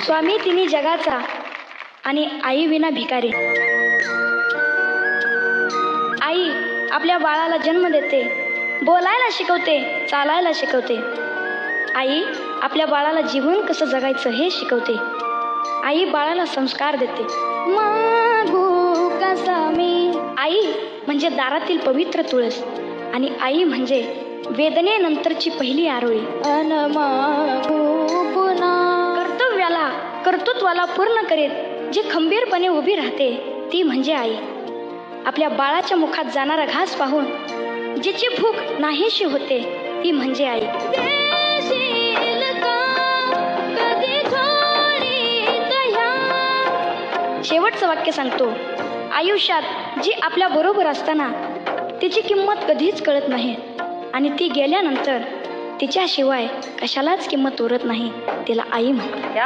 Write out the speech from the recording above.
स्वामी तिन्ही जगाचा आणि आई विना भिकारी. आई आपल्या बाळाला जन्म देते, बोलायला शिकवते, चालायला शिकवते. आई आपल्या बाळाला जीवन कसं जगायचं हे शिकवते. आई बाळाला संस्कार देते. मागू कसा मी. आई म्हणजे दारातील पवित्र तुळस आणि आई म्हणजे वेदनेनंतरची पहिली आरोळी. अन मागू पुन्हा. कर्तृत्वाला पूर्ण करीत जे खंबीरपणे उभी राहते ती म्हणजे आई. आपल्या बाळाच्या मुखात जाणारा घास पाहून जिची भूक नाहीशी होते ती म्हणजे आई. शेवटचं वाक्य सांगतो. आयुष्यात जी आपल्या बरोबर असताना तिची किंमत कधीच कळत नाही आणि ती गेल्यानंतर तिच्याशिवाय कशालाच किंमत उरत नाही, तिला आई म्हणतात.